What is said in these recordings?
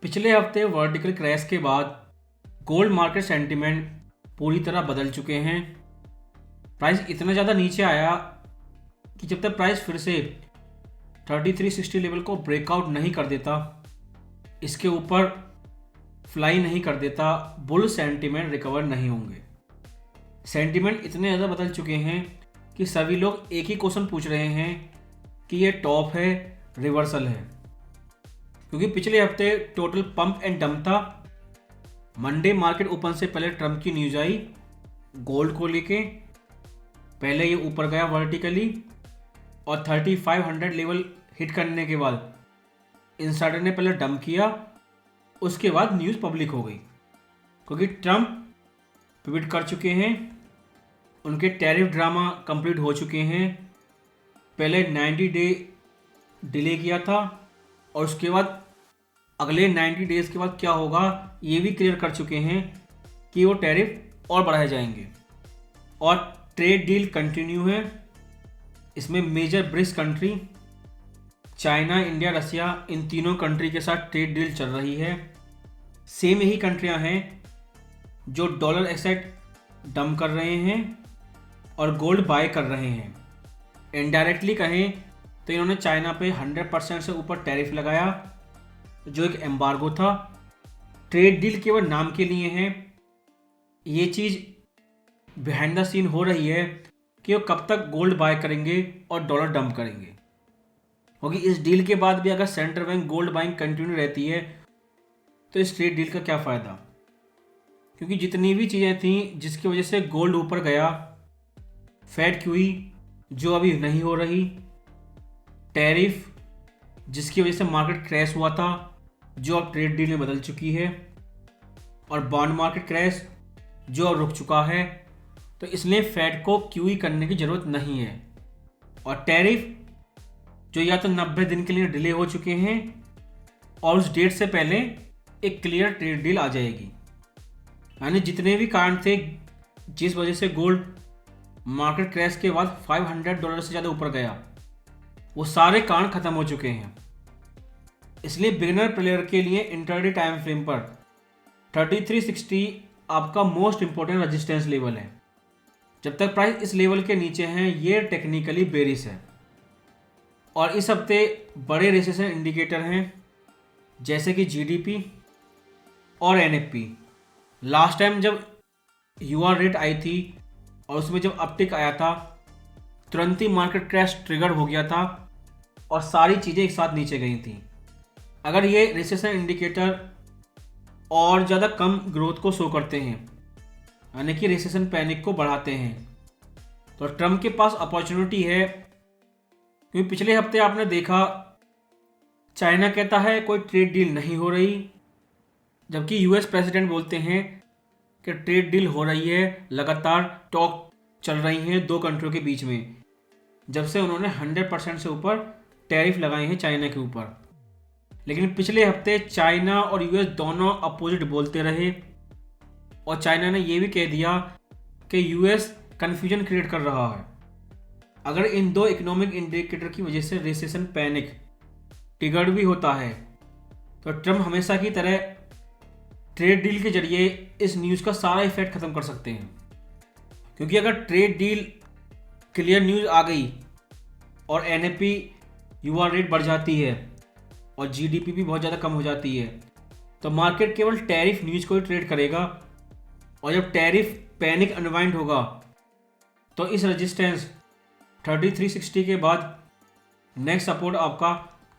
पिछले हफ्ते vertical crash के बाद गोल्ड मार्केट सेंटिमेंट पूरी तरह बदल चुके हैं। प्राइस इतना ज़्यादा नीचे आया कि जब तक प्राइस फिर से 3360 लेवल को ब्रेकआउट नहीं कर देता, इसके ऊपर फ्लाई नहीं कर देता, बुल सेंटिमेंट रिकवर नहीं होंगे। सेंटिमेंट इतने ज़्यादा बदल चुके हैं कि सभी लोग एक ही क्वेश्चन पूछ रहे हैं कि ये टॉप है, रिवर्सल है। क्योंकि पिछले हफ्ते टोटल पंप एंड डंप था। मंडे मार्केट ओपन से पहले ट्रम्प की न्यूज़ आई गोल्ड को लेके। पहले ये ऊपर गया वर्टिकली और 3500 लेवल हिट करने के बाद इंसाइडर ने पहले डंप किया, उसके बाद न्यूज़ पब्लिक हो गई। क्योंकि ट्रम्प पिवट कर चुके हैं, उनके टैरिफ ड्रामा कंप्लीट हो चुके हैं। पहले 90 डे डिले किया था और उसके बाद अगले 90 डेज़ के बाद क्या होगा ये भी क्लियर कर चुके हैं कि वो टैरिफ और बढ़ाए जाएंगे। और ट्रेड डील कंटिन्यू है। इसमें major BRICS country China, India, Russia, इन तीनों कंट्री के साथ ट्रेड डील चल रही है। सेम यही कंट्रियां हैं जो डॉलर एसेट डंप कर रहे हैं और गोल्ड बाय कर रहे हैं। इनडायरेक्टली कहें तो इन्होंने चाइना पे 100% से ऊपर टैरिफ लगाया, जो एक एम्बार्गो था। ट्रेड डील केवल नाम के लिए है। ये चीज़ बिहाइंड द सीन हो रही है कि वो कब तक गोल्ड बाय करेंगे और डॉलर डंप करेंगे। क्योंकि इस डील के बाद भी अगर central bank gold buying continue रहती है तो इस ट्रेड डील का क्या फ़ायदा। क्योंकि जितनी भी चीज़ें थी जिसकी वजह से गोल्ड ऊपर गया, फेड क्यूई जो अभी नहीं हो रही, टैरिफ जिसकी वजह से मार्केट क्रैश हुआ था जो अब ट्रेड डील में बदल चुकी है, और बॉन्ड मार्केट क्रैश जो अब रुक चुका है। तो इसलिए फेड को क्यूई करने की ज़रूरत नहीं है। और टैरिफ जो या तो 90 दिन के लिए डिले हो चुके हैं और उस डेट से पहले एक क्लियर ट्रेड डील आ जाएगी। यानी जितने भी कारण थे जिस वजह से गोल्ड मार्केट क्रैश के बाद $500 से ज़्यादा ऊपर गया, वो सारे कारण ख़त्म हो चुके हैं। इसलिए बिगिनर प्लेयर के लिए इंटरडे टाइम फ्रेम पर 3360 आपका मोस्ट इंपॉर्टेंट रेजिस्टेंस लेवल है। जब तक प्राइस इस लेवल के नीचे हैं ये टेक्निकली बेरिश है। और इस हफ्ते बड़े रिसेशन इंडिकेटर हैं जैसे कि जीडीपी और एनएफपी। लास्ट टाइम जब यूआर रेट आई थी और उसमें जब अपटिक आया था तुरंत ही मार्केट क्रैश ट्रिगर हो गया था और सारी चीज़ें एक साथ नीचे गई थी। अगर ये रिसेशन इंडिकेटर और ज़्यादा कम ग्रोथ को शो करते हैं, यानी कि रिसेशन पैनिक को बढ़ाते हैं, तो ट्रम्प के पास अपॉर्चुनिटी है। क्योंकि पिछले हफ्ते आपने देखा चाइना कहता है कोई ट्रेड डील नहीं हो रही, जबकि यूएस प्रेसिडेंट बोलते हैं कि ट्रेड डील हो रही है, लगातार टॉक चल रही हैं दो कंट्रियों के बीच में, जब से उन्होंने 100% से ऊपर टैरिफ लगाए हैं चाइना के ऊपर। लेकिन पिछले हफ्ते चाइना और यूएस दोनों अपोजिट बोलते रहे और चाइना ने यह भी कह दिया कि यूएस कन्फ्यूजन क्रिएट कर रहा है। अगर इन दो इकोनॉमिक इंडिकेटर की वजह से रिसेशन पैनिक ट्रिगर्ड भी होता है तो ट्रम्प हमेशा की तरह ट्रेड डील के जरिए इस न्यूज़ का सारा इफेक्ट ख़त्म कर सकते हैं। क्योंकि अगर ट्रेड डील क्लियर न्यूज़ आ गई और एनएफपी यूआर रेट बढ़ जाती है और जीडीपी भी बहुत ज़्यादा कम हो जाती है तो मार्केट केवल टैरिफ न्यूज़ को ही ट्रेड करेगा। और जब टैरिफ पैनिक अनवाइंड होगा तो इस रेजिस्टेंस 3360 के बाद नेक्स्ट सपोर्ट आपका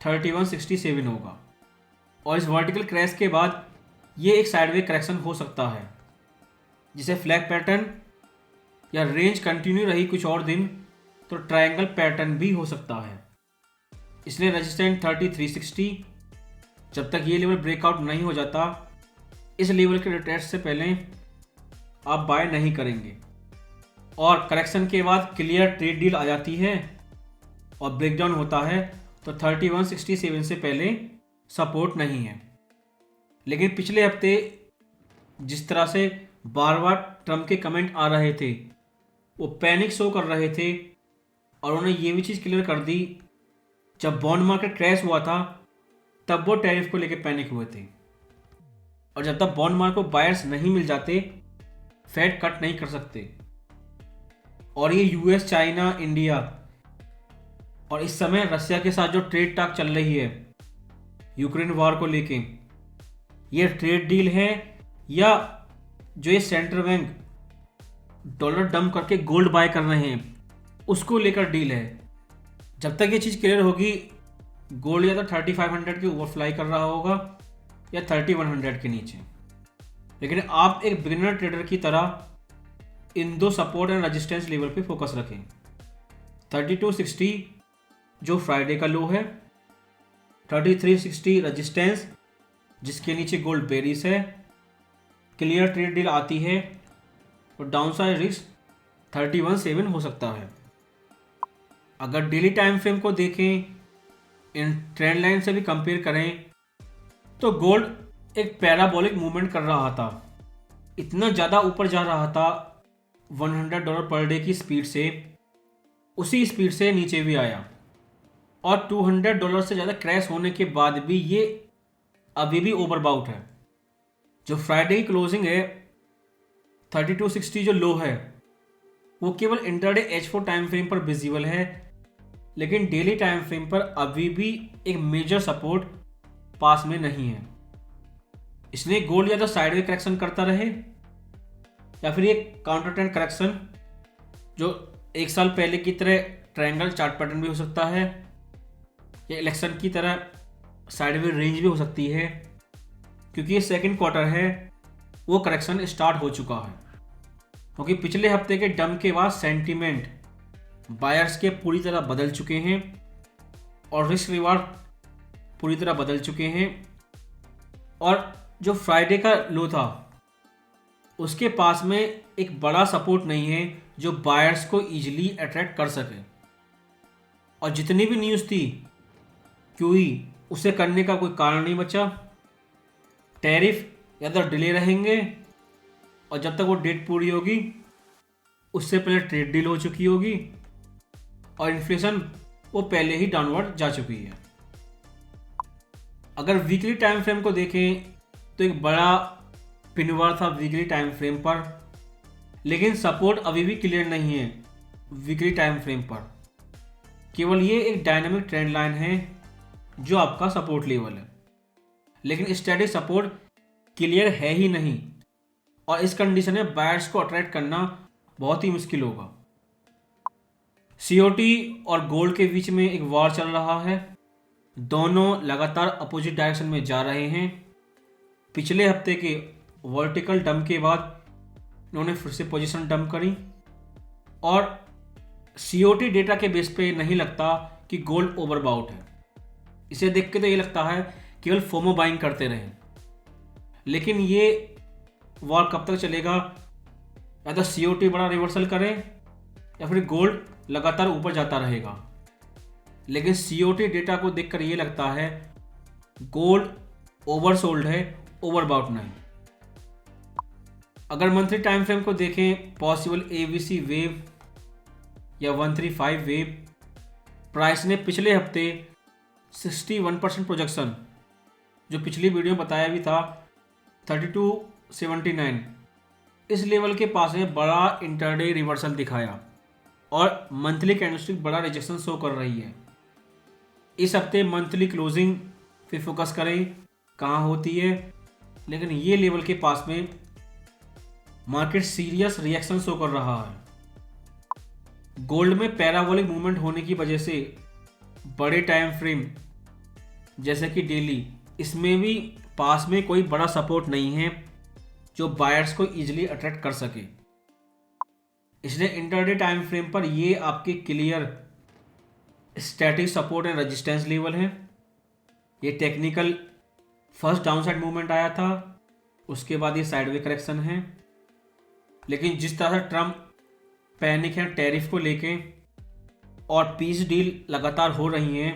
3167 होगा। और इस वर्टिकल क्रैश के बाद ये एक साइडवे करेक्शन हो सकता है, जिसे फ्लैग पैटर्न या रेंज कंटिन्यू रही कुछ और दिन तो ट्रायंगल पैटर्न भी हो सकता है। इसलिए रेजिस्टेंस 3360 जब तक ये लेवल ब्रेकआउट नहीं हो जाता, इस लेवल के रिटेस्ट से पहले आप बाय नहीं करेंगे। और करेक्शन के बाद क्लियर ट्रेड डील आ जाती है और ब्रेकडाउन होता है तो 3167 से पहले सपोर्ट नहीं है। लेकिन पिछले हफ्ते जिस तरह से बार बार ट्रम्प के कमेंट आ रहे थे, वो पैनिक शो कर रहे थे और उन्होंने ये भी चीज़ क्लियर कर दी जब बॉन्ड मार्केट क्रैश हुआ था तब वो टैरिफ को लेकर पैनिक हुए थे। और जब तक बॉन्ड मार्केट को बायर्स नहीं मिल जाते फेड कट नहीं कर सकते। और ये यूएस, चाइना, इंडिया और इस समय रशिया के साथ जो ट्रेड टॉक चल रही है यूक्रेन वॉर को लेके, ये ट्रेड डील है या जो ये सेंट्रल बैंक डॉलर डंप करके गोल्ड बाय कर रहे हैं उसको लेकर डील है। जब तक ये चीज़ क्लियर होगी गोल्ड या तो 3500 के ऊपर फ्लाई कर रहा होगा या 3100 के नीचे। लेकिन आप एक बिगिनर ट्रेडर की तरह इन दो सपोर्ट एंड रेजिस्टेंस लेवल पे फोकस रखें। 3260 जो फ्राइडे का लो है, 3360 रेजिस्टेंस जिसके नीचे गोल्ड बेरिस है, क्लियर ट्रेड डील आती है और डाउनसाइड रिस्क 31.7 हो सकता है। अगर डेली टाइम फ्रेम को देखें, इन ट्रेंड लाइन से भी कंपेयर करें तो गोल्ड एक पैराबोलिक मूवमेंट कर रहा था, इतना ज़्यादा ऊपर जा रहा था $100 पर डे की स्पीड से, उसी स्पीड से नीचे भी आया और $200 से ज़्यादा क्रैश होने के बाद भी ये अभी भी ओवरबाउट है। जो फ्राइडे की क्लोजिंग है 3260 जो लो है वो केवल इंटरडे H4 टाइम फ्रेम पर विजिबल है, लेकिन डेली टाइम फ्रेम पर अभी भी एक मेजर सपोर्ट पास में नहीं है। इसने गोल्ड या तो साइडवे करेक्शन करता रहे या फिर एक काउंटर ट्रेंड करेक्शन जो एक साल पहले की तरह ट्रायंगल चार्ट पैटर्न भी हो सकता है या इलेक्शन की तरह साइडवे रेंज भी हो सकती है, क्योंकि ये सेकंड क्वार्टर है वो करेक्शन स्टार्ट हो चुका है। क्योंकि पिछले हफ्ते के डंप के बाद सेंटीमेंट बायर्स के पूरी तरह बदल चुके हैं और रिस्क रिवार्ड पूरी तरह बदल चुके हैं। और जो फ्राइडे का लो था उसके पास में एक बड़ा सपोर्ट नहीं है जो बायर्स को इजीली अट्रैक्ट कर सके। और जितनी भी न्यूज़ थी क्यूई उसे करने का कोई कारण नहीं बचा। टैरिफ या तो डिले रहेंगे और जब तक वो डेट पूरी होगी उससे पहले ट्रेड डील हो चुकी होगी और इन्फ्लेशन वो पहले ही डाउनवर्ड जा चुकी है। अगर वीकली टाइम फ्रेम को देखें तो एक बड़ा पिनवार था वीकली टाइम फ्रेम पर, लेकिन सपोर्ट अभी भी क्लियर नहीं है वीकली टाइम फ्रेम पर। केवल ये एक डायनामिक ट्रेंड लाइन है जो आपका सपोर्ट लेवल है, लेकिन स्टैटिक सपोर्ट क्लियर है ही नहीं और इस कंडीशन में बायर्स को अट्रैक्ट करना बहुत ही मुश्किल होगा। सीओटी और गोल्ड के बीच में एक वॉर चल रहा है, दोनों लगातार अपोजिट डायरेक्शन में जा रहे हैं। पिछले हफ्ते के वर्टिकल डंप के बाद इन्होंने फिर से पोजीशन डंप करी और सीओटी डेटा के बेस पे नहीं लगता कि गोल्ड ओवरबाउट है। इसे देख के तो ये लगता है केवल फोमो बाइंग करते रहें, लेकिन ये वॉर कब तक चलेगा? या तो सीओटी बड़ा रिवर्सल करे या फिर गोल्ड लगातार ऊपर जाता रहेगा। लेकिन सीओटी डेटा को देखकर ये लगता है गोल्ड ओवरसोल्ड है, ओवरबाउट नहीं। अगर मंथली टाइम फ्रेम को देखें, पॉसिबल एबीसी वेव या 135 वेव, प्राइस ने पिछले हफ्ते 61% प्रोजेक्शन जो पिछली वीडियो में बताया भी था 3279 इस लेवल के पास में बड़ा इंटरडे रिवर्सल दिखाया और मंथली कैंडलस्टिक बड़ा रिजेक्शन शो कर रही है। इस हफ्ते मंथली क्लोजिंग पे फोकस करें कहाँ होती है, लेकिन ये लेवल के पास में मार्केट सीरियस रिएक्शन शो कर रहा है। गोल्ड में पैराबोलिक मूवमेंट होने की वजह से बड़े टाइम फ्रेम जैसे कि डेली, इसमें भी पास में कोई बड़ा सपोर्ट नहीं है जो बायर्स को इजीली अट्रैक्ट कर सके। इसलिए इंटरडे टाइम फ्रेम पर ये आपके clear static support and resistance level है। ये टेक्निकल फर्स्ट डाउनसाइड मूवमेंट आया था, उसके बाद ये साइडवे करेक्शन है। लेकिन जिस तरह से ट्रम्प पैनिक है टैरिफ को लेके और पीस डील लगातार हो रही हैं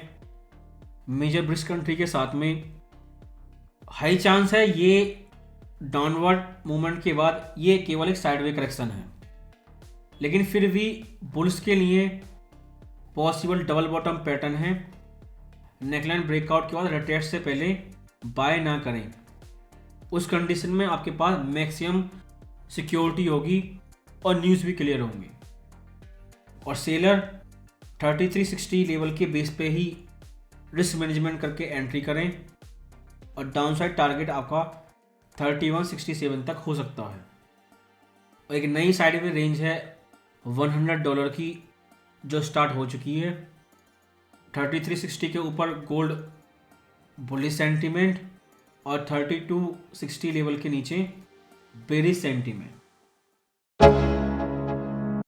मेजर ब्रिक्स कंट्री के साथ में, हाई चांस है ये डाउनवर्ड मूवमेंट के बाद ये केवल एक साइडवे करेक्शन है। लेकिन फिर भी बुल्स के लिए पॉसिबल डबल बॉटम पैटर्न है। नेकलाइन ब्रेकआउट के बाद रिट्रेस से पहले बाय ना करें। उस कंडीशन में आपके पास मैक्सिमम सिक्योरिटी होगी और न्यूज़ भी क्लियर होंगी। और सेलर 3360 लेवल के बेस पे ही रिस्क मैनेजमेंट करके एंट्री करें और डाउनसाइड टारगेट आपका 3167 तक हो सकता है। और एक नई साइड में रेंज है $100 की जो स्टार्ट हो चुकी है। 3360 के ऊपर गोल्ड बुलिश सेंटीमेंट और 3260 लेवल के नीचे बेरिश सेंटीमेंट।